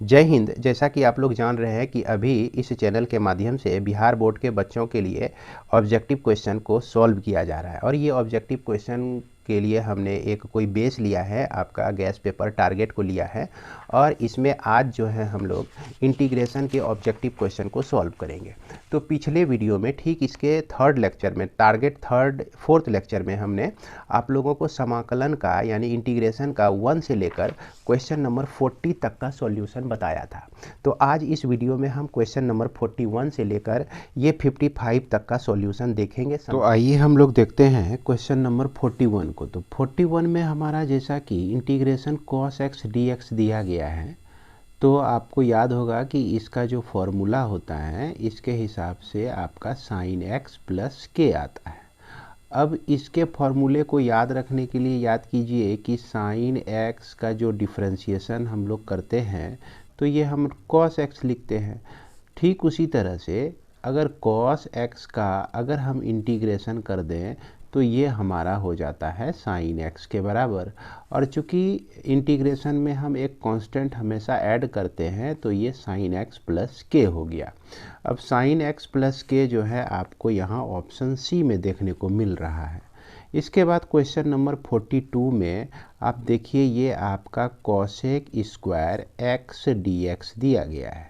जय हिंद। जैसा कि आप लोग जान रहे हैं कि अभी इस चैनल के माध्यम से बिहार बोर्ड के बच्चों के लिए ऑब्जेक्टिव क्वेश्चन को सॉल्व किया जा रहा है और ये ऑब्जेक्टिव क्वेश्चन के लिए हमने एक कोई बेस लिया है, आपका गैस पेपर टारगेट को लिया है और इसमें आज जो है हम लोग इंटीग्रेशन के ऑब्जेक्टिव क्वेश्चन को सॉल्व करेंगे। तो पिछले वीडियो में ठीक इसके थर्ड लेक्चर में टारगेट फोर्थ लेक्चर में हमने आप लोगों को समाकलन का यानी इंटीग्रेशन का 1 से लेकर क्वेश्चन नंबर 40 तक का सॉल्यूशन बताया था। तो आज इस वीडियो में हम क्वेश्चन नंबर 41 से लेकर ये 55 तक का सॉल्यूशन देखेंगे। तो आइए हम लोग देखते हैं क्वेश्चन नंबर 41 को। तो 41 में हमारा जैसा कि इंटीग्रेशन cos x dx दिया गया है, तो आपको याद होगा कि इसका जो फॉर्मूला होता है इसके हिसाब से आपका sin x प्लस के आता है। अब इसके फॉर्मूले को याद रखने के लिए याद कीजिए कि sin x का जो डिफरेंशिएशन हम लोग करते हैं तो ये हम cos x लिखते हैं। ठीक उसी तरह से अगर cos x का अगर हम इंटीग्रेशन कर दें तो ये हमारा हो जाता है sin x के बराबर। और चूंकि इंटीग्रेशन में हम एक कांस्टेंट हमेशा ऐड करते हैं तो ये sin x प्लस के हो गया। अब sin x प्लस के जो है आपको यहाँ ऑप्शन सी में देखने को मिल रहा है। इसके बाद क्वेश्चन नंबर 42 में आप देखिए ये आपका cosec स्क्वायर x dx दिया गया है।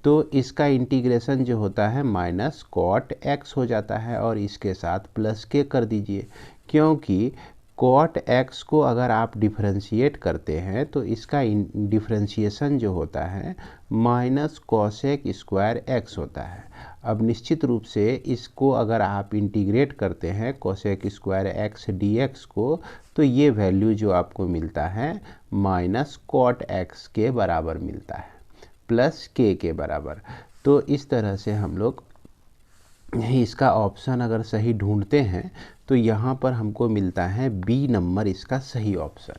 तो इसका इंटीग्रेशन जो होता है माइनस कॉट x हो जाता है और इसके साथ प्लस के कर दीजिए, क्योंकि कॉट x को अगर आप डिफरेंशिएट करते हैं तो इसका डिफरेंशिएशन जो होता है माइनस कॉसेक स्क्वायर x होता है। अब निश्चित रूप से इसको अगर आप इंटीग्रेट करते हैं कॉसेक स्क्वायर x dx को तो ये वैल्यू जो आपको मिलता है माइनस कॉट x के बराबर मिलता है प्लस के बराबर। तो इस तरह से हम लोग इसका ऑप्शन अगर सही ढूंढते हैं तो यहाँ पर हमको मिलता है बी नंबर इसका सही ऑप्शन।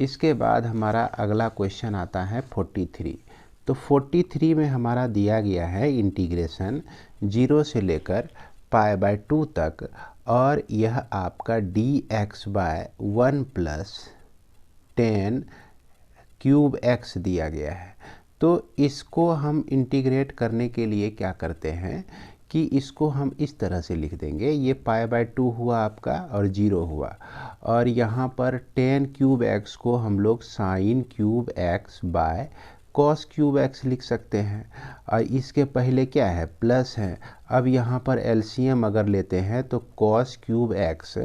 इसके बाद हमारा अगला क्वेश्चन आता है 43। तो 43 में हमारा दिया गया है इंटीग्रेशन 0 से लेकर π/2 तक और यह आपका dx/1 प्लस 10 क्यूब x दिया गया है। तो इसको हम इंटीग्रेट करने के लिए क्या करते हैं कि इसको हम इस तरह से लिख देंगे, ये π/2 हुआ आपका और 0 हुआ और यहाँ पर 10 क्यूब x को हम लोग sine cube x by cos cube x लिख सकते हैं और इसके पहले क्या है प्लस है। अब यहाँ पर एलसीएम अगर लेते हैं तो कॉस क्यूब x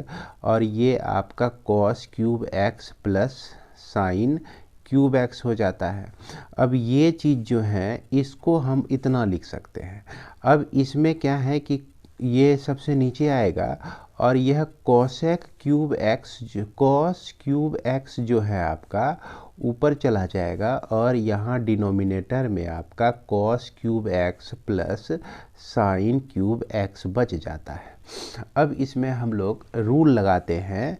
और ये आपका cos cube x plus sine cube x हो जाता है। अब ये चीज़ जो है इसको हम इतना लिख सकते हैं। अब इसमें क्या है कि ये सबसे नीचे आएगा और यह cosec cube x cos cube x जो है आपका ऊपर चला जाएगा और यहाँ डिनोमिनेटर में आपका cos cube x plus sine cube x बच जाता है। अब इसमें हम लोग रूल लगाते हैं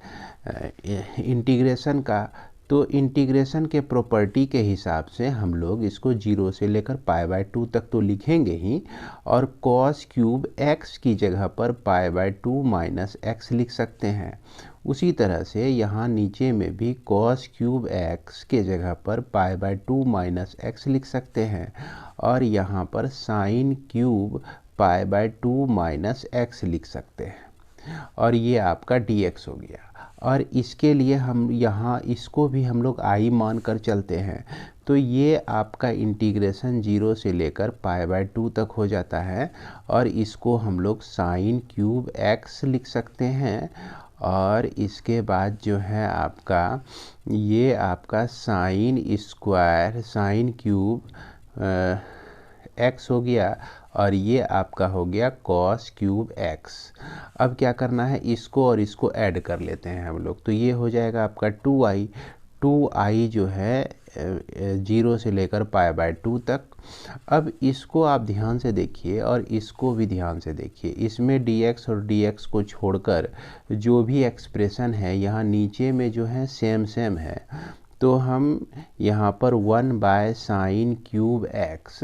इंटीग्रेशन का। तो इंटीग्रेशन के प्रॉपर्टी के हिसाब से हम लोग इसको 0 से लेकर π/2 तक तो लिखेंगे ही और cos क्यूब x की जगह पर π/2 माइनस x लिख सकते हैं। उसी तरह से यहाँ नीचे में भी cos क्यूब x के जगह पर π/2 माइनस x लिख सकते हैं और यहाँ पर साइन क्यूब π/2 माइनस x लिख सकते हैं और ये आपका dx हो गया। और इसके लिए हम यहाँ इसको भी हम लोग i मान कर चलते हैं तो ये आपका इंटीग्रेशन 0 से लेकर π/2 तक हो जाता है और इसको हम लोग साइन क्यूब x लिख सकते हैं और इसके बाद जो है आपका ये आपका sine square sine cube x हो गया और ये आपका हो गया cos क्यूब x। अब क्या करना है इसको और इसको ऐड कर लेते हैं हम लोग, तो ये हो जाएगा आपका 2i जो है 0 से लेकर π/2 तक। अब इसको आप ध्यान से देखिए और इसको भी ध्यान से देखिए, इसमें dx और dx को छोड़कर जो भी एक्सप्रेशन है यहाँ नीचे में जो है सेम है। तो हम यहाँ पर 1 sine cube x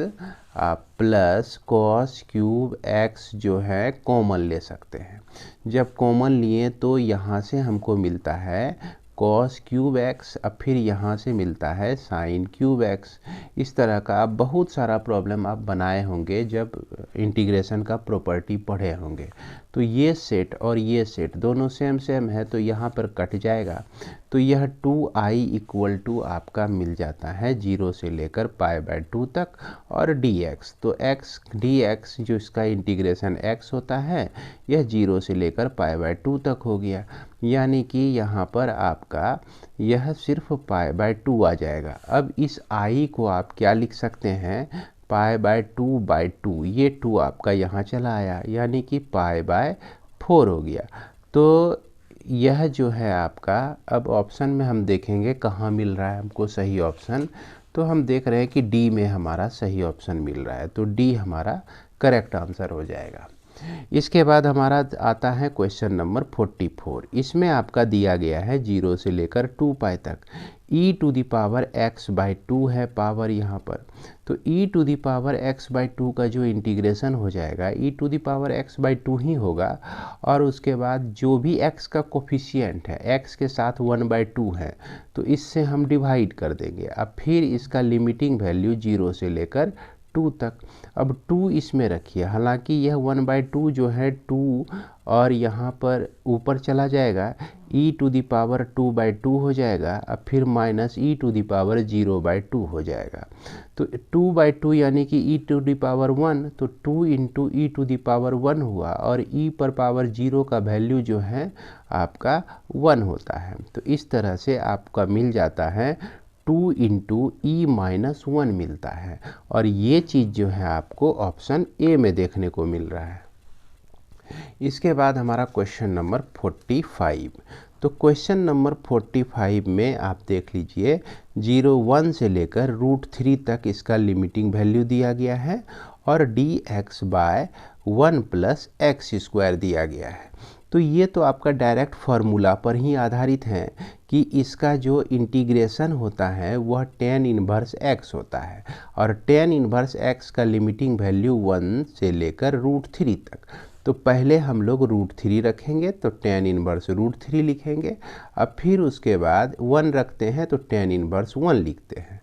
plus cos cube x जो है कॉमन ले सकते हैं। जब कॉमन लिए तो यहाँ से हमको मिलता है कॉस क्यूब एक्स, अब फिर यहाँ से मिलता है साइन क्यूब एक्स। इस तरह का आप बहुत सारा प्रॉब्लम आप बनाए होंगे जब इंटीग्रेशन का प्रॉपर्टी पढ़े होंगे। तो ये सेट और ये सेट दोनों सेम सेम है तो यहाँ पर कट जाएगा, तो यह 2i इक्वल टू आपका मिल जाता है 0 से लेकर π/2 तक और dx। तो x dx जो इसका इंटीग्रेशन x होता है यह 0 से लेकर π/2 तक हो गया, यानी कि यहाँ पर आपका यह सिर्फ π/2 आ जाएगा। अब इस i को आप क्या लिख सकते हैं, π/2/2, ये 2 आपका यहाँ चला आया यानी कि π/4 हो गया। तो यह जो है आपका, अब ऑप्शन में हम देखेंगे कहाँ मिल रहा है हमको सही ऑप्शन, तो हम देख रहे हैं कि डी में हमारा सही ऑप्शन मिल रहा है, तो डी हमारा करेक्ट आंसर हो जाएगा। इसके बाद हमारा आता है क्वेश्चन नंबर 44। इसमें आपका दिया गया है 0 से लेकर 2π तक, e⁻x/2 है पावर यहाँ पर, तो e⁻x/2 का जो इंटीग्रेशन हो जाएगा e⁻x/2 ही होगा, और उसके बाद जो भी x का कोफिशिएंट है x के साथ 1/2 है तो इससे हम डिवाइड कर देंगे। अब फिर इसका लिमिटिंग वैल्यू 0 से लेकर 2 तक। अब 2 इसमें रखिए, हालांकि यह 1/2 जो है 2 और यहाँ पर ऊपर चला जाएगा e⁻2/2 हो जाएगा, अब फिर माइनस e⁻0/2 हो जाएगा, तो 2/2 यानी कि e⁻1, तो 2 इंटू e⁻1 हुआ और e पर पावर 0 का वैल्यू जो है आपका 1 होता है। तो इस तरह से आपका मिल जाता है 2 इंटू e-1 मिलता है, और ये चीज़ जो है आपको ऑप्शन ए में देखने को मिल रहा है। इसके बाद हमारा क्वेश्चन नंबर 45। तो क्वेश्चन नंबर 45 में आप देख लीजिए 0,1 से लेकर √3 तक इसका लिमिटिंग वैल्यू दिया गया है और dx/1 + x² दिया गया है। तो ये तो आपका डायरेक्ट फार्मूला पर ही आधारित है कि इसका जो इंटीग्रेशन होता है वह tan इन्वर्स x होता है, और tan इन्वर्स x का लिमिटिंग वैल्यू 1 से लेकर √3 तक। तो पहले हम लोग √3 रखेंगे तो tan इन्वर्स √3 लिखेंगे, अब फिर उसके बाद 1 रखते हैं तो tan इन्वर्स 1 लिखते हैं।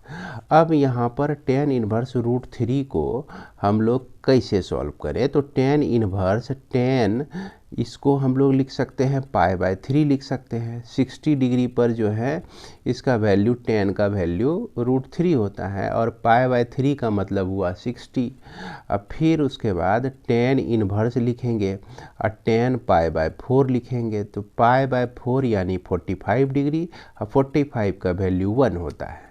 अब यहाँ पर tan इन्वर्स √3 को हम लोग कैसे सॉल्व करें, तो tan इन्वर्स tan इसको हम लोग लिख सकते हैं π/3 लिख सकते हैं। 60 डिग्री पर जो है इसका वैल्यू tan का वैल्यू √3 होता है और π/3 का मतलब हुआ 60। अब फिर उसके बाद tan इन्वर्स लिखेंगे और tan π/4 लिखेंगे, तो π/4 यानी 45 डिग्री और 45 का वैल्यू 1 होता है।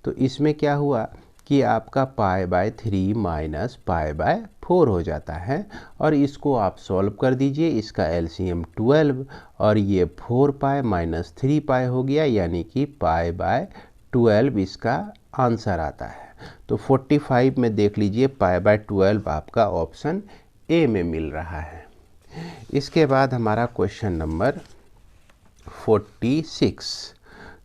तो इसमें क्या हुआ कि आपका π/3 माइनस π/4 हो जाता है, और इसको आप सॉल्व कर दीजिए, इसका एलसीएम 12 और ये 4π माइनस 3π हो गया, यानी कि π/12 इसका आंसर आता है। तो 45 में देख लीजिए π/12 आपका ऑप्शन ए में मिल रहा है। इसके बाद हमारा क्वेश्चन नंबर 46।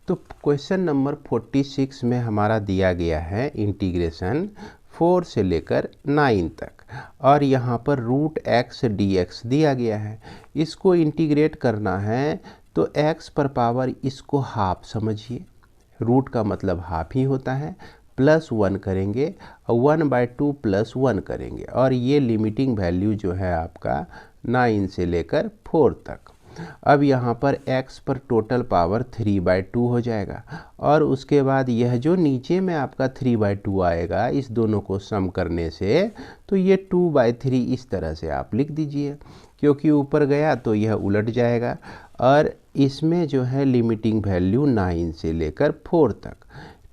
तो क्वेश्चन नंबर 46 में हमारा दिया गया है इंटीग्रेशन 4 से लेकर 9 तक, और यहाँ पर √x dx दिया गया है। इसको इंटीग्रेट करना है तो x पर पावर इसको हाफ समझिए, रूट का मतलब हाफ ही होता है, +1 करेंगे और 1/2 +1 करेंगे, और ये लिमिटिंग वैल्यू जो है आपका 9 से लेकर 4 तक। अब यहाँ पर x पर टोटल पावर 3/2 हो जाएगा, और उसके बाद यह जो नीचे में आपका 3/2 आएगा इस दोनों को सम करने से, तो ये 2/3 इस तरह से आप लिख दीजिए, क्योंकि ऊपर गया तो यह उलट जाएगा, और इसमें जो है लिमिटिंग वैल्यू 9 से लेकर 4 तक।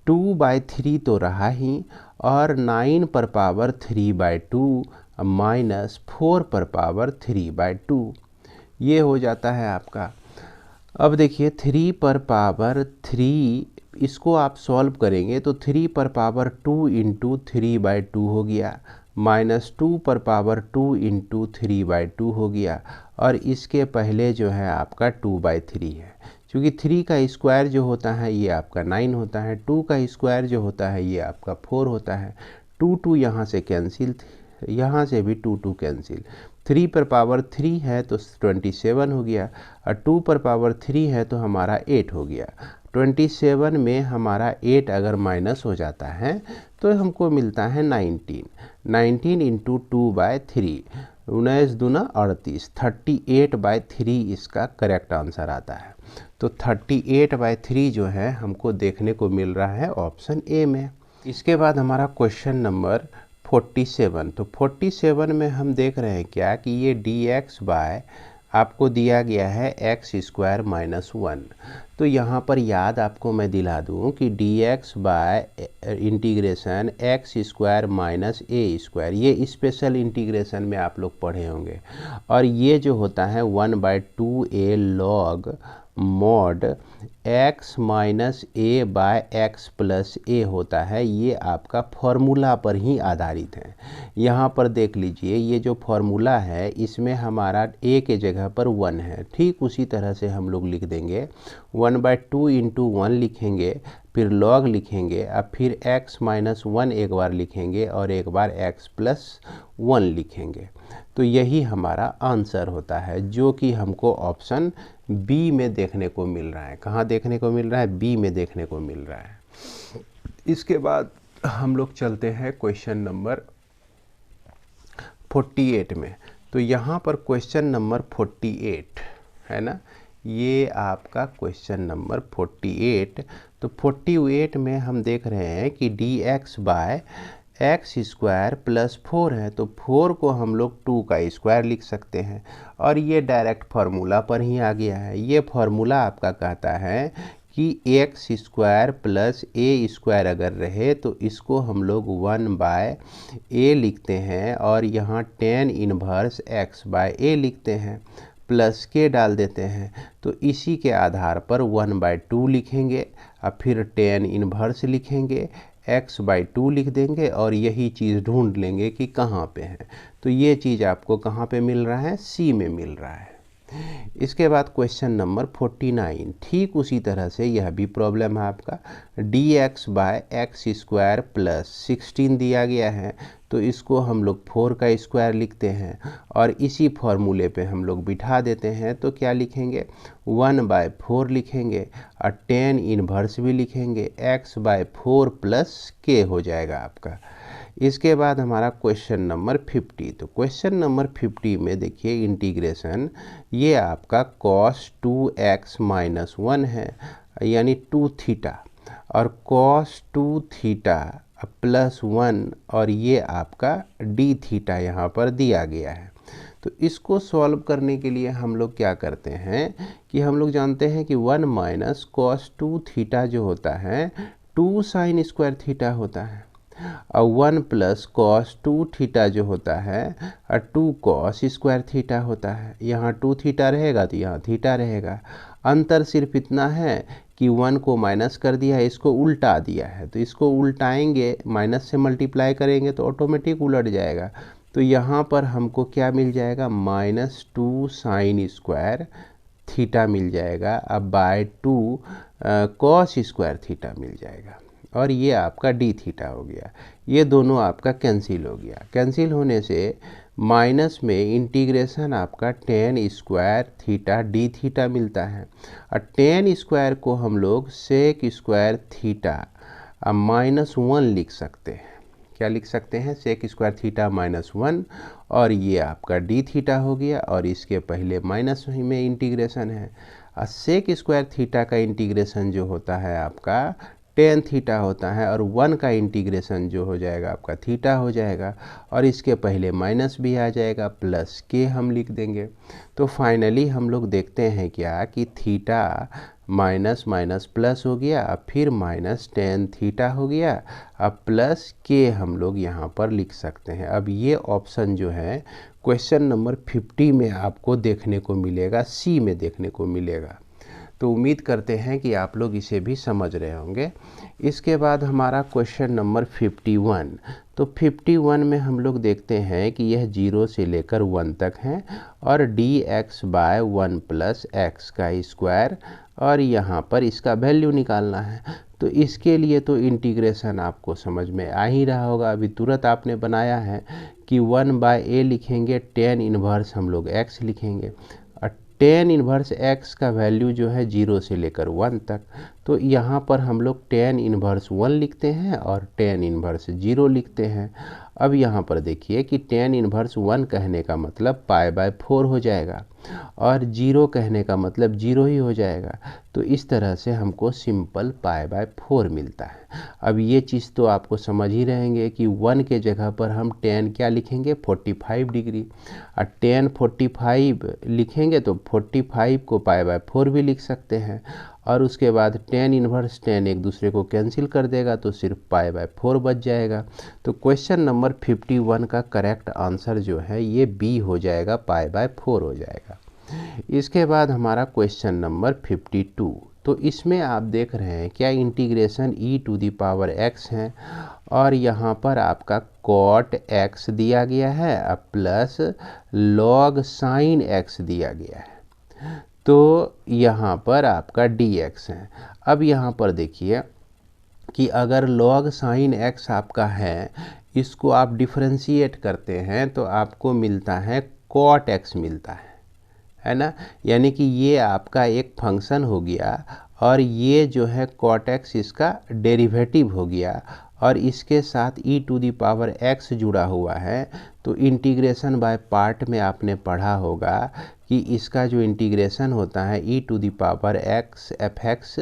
2/3 तो रहा ही, और 9 पर पावर 3/2 माइनस 4 पर पावर 3/2, ये हो जाता है आपका। अब देखिए 3 पर पावर 3, इसको आप सॉल्व करेंगे तो 3 पर पावर 2 इंटू 3/2 हो गया, माइनस 2 पर पावर 2 इंटू 3/2 हो गया, और इसके पहले जो है आपका 2/3 है, क्योंकि 3 का स्क्वायर जो होता है ये आपका 9 होता है, 2 का स्क्वायर जो होता है ये आपका 4 होता है। 2 2 यहाँ से कैंसिल यहाँ से भी 2 2 कैंसिल, 3 पर पावर 3 है तो 27 हो गया, और 2 पर पावर 3 है तो हमारा 8 हो गया। 27 में हमारा 8 अगर माइनस हो जाता है तो हमको मिलता है 19। 19 इंटू 2/3, 19 दूना 38, 38/3 इसका करेक्ट आंसर आता है। तो 38/3 जो है हमको देखने को मिल रहा है ऑप्शन ए में। इसके बाद हमारा क्वेश्चन नंबर 47। तो 47 में हम देख रहे हैं क्या कि ये dx बाय आपको दिया गया है x² - 1। तो यहाँ पर याद आपको मैं दिला दूँ कि dx bye integration x² - a², ये स्पेशल इंटीग्रेशन में आप लोग पढ़े होंगे, और ये जो होता है 1/2a log mod x - a/x + a होता है। ये आपका फॉर्मूला पर ही आधारित है। यहाँ पर देख लीजिए, ये जो फॉर्मूला है इसमें हमारा a के जगह पर 1 है, ठीक उसी तरह से हम लोग लिख देंगे 1/2 × 1 लिखेंगे, फिर log लिखेंगे, अब फिर x - 1 एक बार लिखेंगे और एक बार x + 1 लिखेंगे। तो यही हमारा आंसर होता है, जो कि हमको ऑप्शन बी में देखने को मिल रहा है। कहाँ देखने को मिल रहा है? बी में देखने को मिल रहा है। इसके बाद हम लोग चलते हैं क्वेश्चन नंबर 48 में। तो यहाँ पर क्वेश्चन नंबर 48 है ना, ये आपका क्वेश्चन नंबर 48। तो 48 में हम देख रहे हैं कि dx बाय x² + 4 है, तो 4 को हम लोग 2 का स्क्वायर लिख सकते हैं, और ये डायरेक्ट फार्मूला पर ही आ गया है। ये फार्मूला आपका कहता है कि x² + a² अगर रहे तो इसको हम लोग 1/a लिखते हैं, और यहाँ tan इन्वर्स x/a लिखते हैं, प्लस के डाल देते हैं। तो इसी के आधार पर 1/2 लिखेंगे, और फिर tan इन्वर्स लिखेंगे, x/2 लिख देंगे, और यही चीज़ ढूंढ लेंगे कि कहाँ पे है। तो ये चीज़ आपको कहाँ पे मिल रहा है? सी में मिल रहा है। इसके बाद क्वेश्चन नंबर 49, ठीक उसी तरह से यह भी प्रॉब्लम है आपका। dx बाय x² + 16 दिया गया है, तो इसको हम लोग 4 का स्क्वायर लिखते हैं, और इसी फॉर्मूले पे हम लोग बिठा देते हैं। तो क्या लिखेंगे? 1/4 लिखेंगे, और tan इन्वर्स भी लिखेंगे, x/4 + k हो जाएगा आपका। इसके बाद हमारा क्वेश्चन नंबर 50। तो क्वेश्चन नंबर 50 में देखिए इंटीग्रेशन, ये आपका cos 2x - 1 है, यानी 2 थीटा, और cos 2 थीटा + 1, और ये आपका d थीटा यहाँ पर दिया गया है। तो इसको सॉल्व करने के लिए हम लोग क्या करते हैं कि हम लोग जानते हैं कि 1 - cos 2 थीटा जो होता है 2 sin² थीटा होता है, और 1 + cos 2 थीटा जो होता है 2 cos² थीटा होता है। यहाँ 2 थीटा रहेगा तो यहाँ थीटा रहेगा। अंतर सिर्फ इतना है कि 1 को माइनस कर दिया है, इसको उल्टा दिया है, तो इसको उल्टाएंगे, माइनस से मल्टीप्लाई करेंगे तो ऑटोमेटिक उलट जाएगा। तो यहाँ पर हमको क्या मिल जाएगा? -2 sin² थीटा मिल जाएगा, अब बाय 2 cos² थीटा मिल जाएगा, और ये आपका d थीटा हो गया। ये दोनों आपका कैंसिल हो गया। कैंसिल होने से माइनस में इंटीग्रेशन आपका tan² थीटा d थीटा मिलता है, और tan² को हम लोग sec² थीटा -1 लिख सकते हैं। क्या लिख सकते हैं? sec² थीटा -1, और ये आपका d थीटा हो गया, और इसके पहले माइनस में इंटीग्रेशन है। और sec² थीटा का इंटीग्रेशन जो होता है आपका tan थीटा होता है, और 1 का इंटीग्रेशन जो हो जाएगा आपका थीटा हो जाएगा, और इसके पहले माइनस भी आ जाएगा, प्लस के हम लिख देंगे। तो फाइनली हम लोग देखते हैं क्या कि थीटा माइनस माइनस प्लस हो गया, अब फिर -tan थीटा हो गया, अब प्लस के हम लोग यहाँ पर लिख सकते हैं। अब ये ऑप्शन जो है क्वेश्चन नंबर 50 में आपको देखने को मिलेगा, सी में देखने को मिलेगा। तो उम्मीद करते हैं कि आप लोग इसे भी समझ रहे होंगे। इसके बाद हमारा क्वेश्चन नंबर 51। तो 51 में हम लोग देखते हैं कि यह 0 से लेकर 1 तक है, और dx बाय 1 + x का स्क्वायर, और यहाँ पर इसका वैल्यू निकालना है। तो इसके लिए तो इंटीग्रेशन आपको समझ में आ ही रहा होगा, अभी तुरंत आपने बनाया है कि 1/a लिखेंगे, टेन इन्वर्स हम लोग x लिखेंगे, और टेन इन्वर्स x का वैल्यू जो है 0 से लेकर 1 तक, तो यहाँ पर हम लोग टेन इन्वर्स 1 लिखते हैं और टेन इन्वर्स 0 लिखते हैं। अब यहाँ पर देखिए कि टेन इन्वर्स 1 कहने का मतलब π/4 हो जाएगा और 0 कहने का मतलब 0 ही हो जाएगा। तो इस तरह से हमको सिंपल π/4 मिलता है। अब ये चीज़ तो आपको समझ ही रहेंगे कि 1 के जगह पर हम टेन क्या लिखेंगे, 45 डिग्री, और टेन 45 लिखेंगे तो 45 को π/4 भी लिख सकते हैं, और उसके बाद टेन इन्वर्स टेन एक दूसरे को कैंसिल कर देगा तो सिर्फ π/4 बच जाएगा। तो क्वेश्चन नंबर 51 का करेक्ट आंसर जो है ये बी हो जाएगा, π/4 हो जाएगा। इसके बाद हमारा क्वेश्चन नंबर 52, तो इसमें आप देख रहे हैं क्या इंटीग्रेशन e⁻x है और यहाँ पर आपका cot x दिया गया है और प्लस log sin x दिया गया है, तो यहाँ पर आपका dx है। अब यहाँ पर देखिए कि अगर log sin x आपका है, इसको आप डिफरेंशिएट करते हैं तो आपको मिलता है cot x मिलता है ना, यानी कि ये आपका एक फंक्शन हो गया और ये जो है cot x इसका डेरिवेटिव हो गया और इसके साथ e⁻x जुड़ा हुआ है। तो इंटीग्रेशन बाय पार्ट में आपने पढ़ा होगा कि इसका जो इंटीग्रेशन होता है e⁻x fx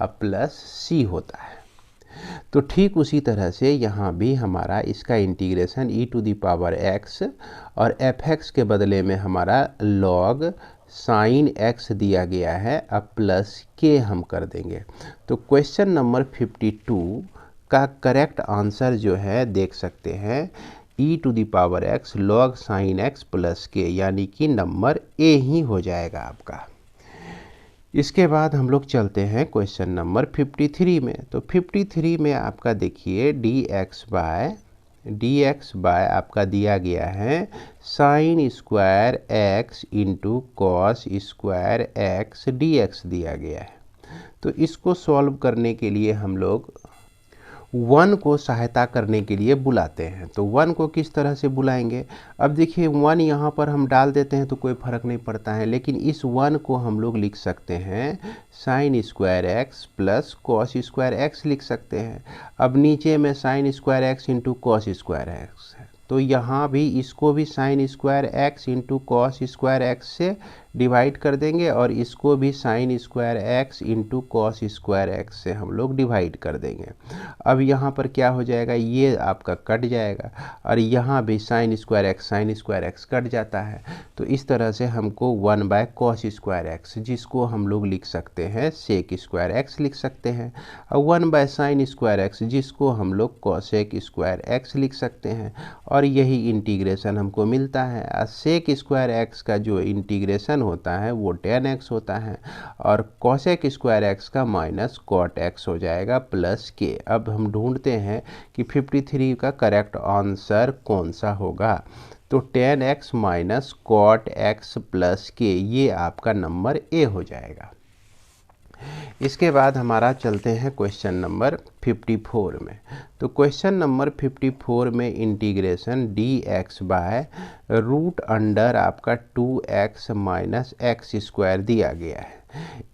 प्लस c होता है। तो ठीक उसी तरह से यहाँ भी हमारा इसका इंटीग्रेशन e⁻x और fx के बदले में हमारा log sin x दिया गया है, अब प्लस k हम कर देंगे। तो क्वेश्चन नंबर 52 का करेक्ट आंसर जो है देख सकते हैं e⁻x log sin x plus k, यानी कि नंबर ए ही हो जाएगा आपका। इसके बाद हम लोग चलते हैं क्वेश्चन नंबर 53 में। तो 53 में आपका देखिए dx बाय आपका दिया गया है sin square x into cos square x dx दिया गया है। तो इसको सॉल्व करने के लिए हम लोग 1 को सहायता करने के लिए बुलाते हैं। तो 1 को किस तरह से बुलाएंगे, अब देखिए 1 यहाँ पर हम डाल देते हैं तो कोई फ़र्क नहीं पड़ता है, लेकिन इस 1 को हम लोग लिख सकते हैं sine square x plus cos square x लिख सकते हैं। अब नीचे में sine square x into cos square x है, तो यहाँ भी इसको भी sine square x into cos square x से डिवाइड कर देंगे और इसको भी sine square x into cos square x से हम लोग डिवाइड कर देंगे। अब यहाँ पर क्या हो जाएगा, ये आपका कट जाएगा और यहाँ भी साइन स्क्वायर एक्स कट जाता है। तो इस तरह से हमको 1/cos स्क्वायर एक्स, जिसको हम लोग लिख सकते हैं सेक स्क्वायर एक्स लिख सकते हैं, और 1/sin स्क्वायर एक्स जिसको हम लोग कॉसेक स्क्वायर एक्स लिख सकते हैं, और यही इंटीग्रेशन हमको मिलता है। और सेक स्क्वायर एक्स का जो इंटीग्रेशन होता है वो tan x होता है और cosec स्क्वायर एक्स का माइनस cot x हो जाएगा प्लस k। अब हम ढूंढते हैं कि 53 का करेक्ट आंसर कौन सा होगा, तो tan x minus cot x plus k, ये आपका नंबर ए हो जाएगा। इसके बाद हमारा चलते हैं क्वेश्चन नंबर 54 में। तो क्वेश्चन नंबर 54 में integration dx by root under आपका 2x माइनस एक्स स्क्वायर दिया गया है,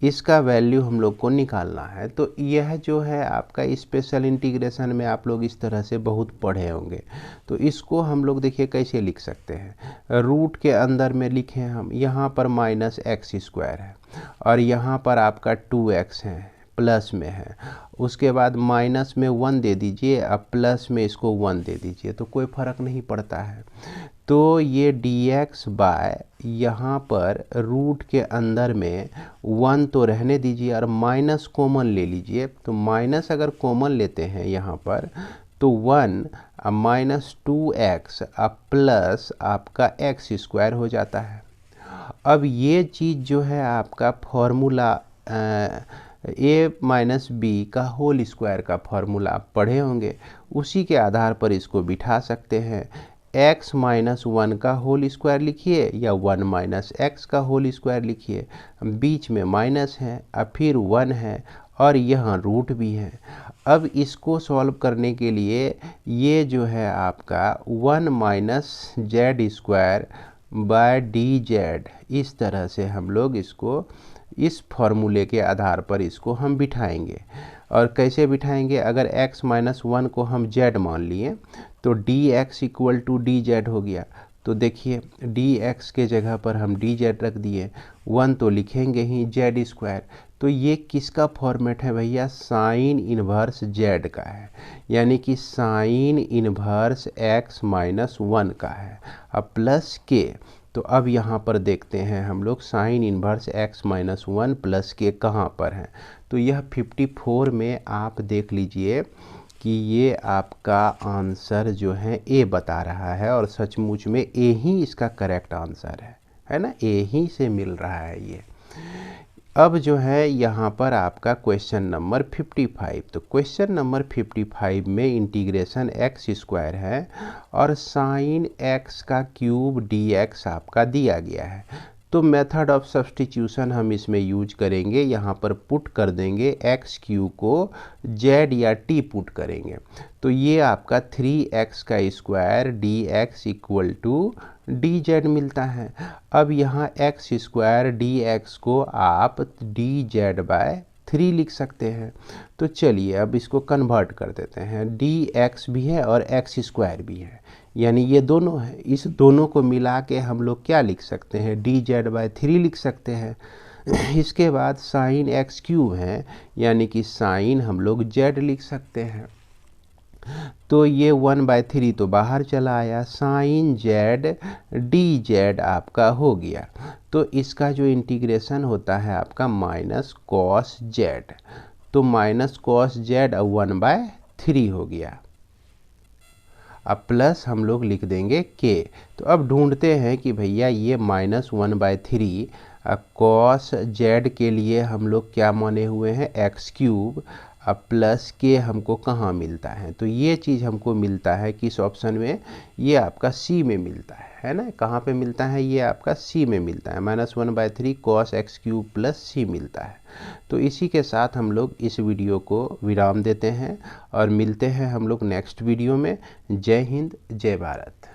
इसका वैल्यू हम लोग को निकालना है। तो यह जो है आपका स्पेशल इंटीग्रेशन में आप लोग इस तरह से बहुत पढ़े होंगे। तो इसको हम लोग देखिए कैसे लिख सकते हैं, रूट के अंदर में लिखें हम, यहाँ पर माइनस एक्स स्क्वायर है और यहाँ पर आपका 2x है, प्लस में है, उसके बाद माइनस में 1 दे दीजिए, अब प्लस में इसको 1 दे दीजिए, तो कोई फ़र्क नहीं पड़ता है। तो ये dx बाय यहाँ पर रूट के अंदर में 1 तो रहने दीजिए और माइनस कॉमन ले लीजिए। तो माइनस अगर कॉमन लेते हैं यहाँ पर तो 1 माइनस 2x प्लस आपका एक्स स्क्वायर हो जाता है। अब ये चीज़ जो है आपका फॉर्मूला a माइनस बी का होल स्क्वायर का फॉर्मूला आप पढ़े होंगे, उसी के आधार पर इसको बिठा सकते हैं। x माइनस 1 का होल स्क्वायर लिखिए या 1 माइनस एक्स का होल स्क्वायर लिखिए, बीच में माइनस है, अब फिर 1 है और यहाँ रूट भी है। अब इसको सॉल्व करने के लिए ये जो है आपका 1 minus Z square by D Z, इस तरह से हम लोग इसको इस फॉर्मूले के आधार पर इसको हम बिठाएंगे। और कैसे बिठाएंगे, अगर x माइनस 1 को हम z मान लिए तो dx equal to d z हो गया। तो देखिए dx के जगह पर हम डी जेड रख दिए, 1 तो लिखेंगे ही जेड स्क्वायर। तो ये किसका फॉर्मेट है भैया, साइन इन्वर्स जेड का है, यानी कि साइन इन्वर्स x माइनस 1 का है। अब प्लस के, तो अब यहाँ पर देखते हैं हम लोग sign inverse x minus 1 plus के कहाँ पर है। तो यह 54 में आप देख लीजिए कि ये आपका आंसर जो है ए बता रहा है, और सचमुच में ए ही इसका करेक्ट आंसर है ना, ए ही से मिल रहा है ये। अब जो है यहाँ पर आपका क्वेश्चन नंबर 55, तो क्वेश्चन नंबर 55 में इंटीग्रेशन एक्स स्क्वायर है और साइन एक्स का क्यूब dx आपका दिया गया है। तो मेथड ऑफ सब्स्टिट्यूशन हम इसमें यूज करेंगे, यहाँ पर पुट कर देंगे एक्स क्यू को z या t पुट करेंगे। तो ये आपका 3x का square dx equal to d z मिलता है। अब यहाँ एक्स स्क्वायर dx को आप डी जेड बाय 3 लिख सकते हैं। तो चलिए अब इसको कन्वर्ट कर देते हैं, dx भी है और एक्स स्क्वायर भी है, यानी ये दोनों है। इस दोनों को मिला के हम लोग क्या लिख सकते हैं, डी जेड बाय 3 लिख सकते हैं। इसके बाद साइन एक्स क्यूब है, यानी कि साइन हम लोग जेड लिख सकते हैं। तो ये 1/3 तो बाहर चला आया, साइन जेड डी जेड आपका हो गया। तो इसका जो इंटीग्रेशन होता है आपका माइनस कॉस जेड, तो माइनस कॉस जेड 1/3 हो गया। अब प्लस हम लोग लिख देंगे के। तो अब ढूंढते हैं कि भैया ये माइनस 1/3 कॉस जेड के लिए हम लोग क्या माने हुए हैं, एक्स क्यूब। अब प्लस के हमको कहाँ मिलता है, तो ये चीज़ हमको मिलता है किस ऑप्शन में, ये आपका सी में मिलता है ना। कहाँ पे मिलता है, ये आपका सी में मिलता है, minus 1/3 cos x cube plus C मिलता है। तो इसी के साथ हम लोग इस वीडियो को विराम देते हैं और मिलते हैं हम लोग नेक्स्ट वीडियो में। जय हिंद, जय भारत।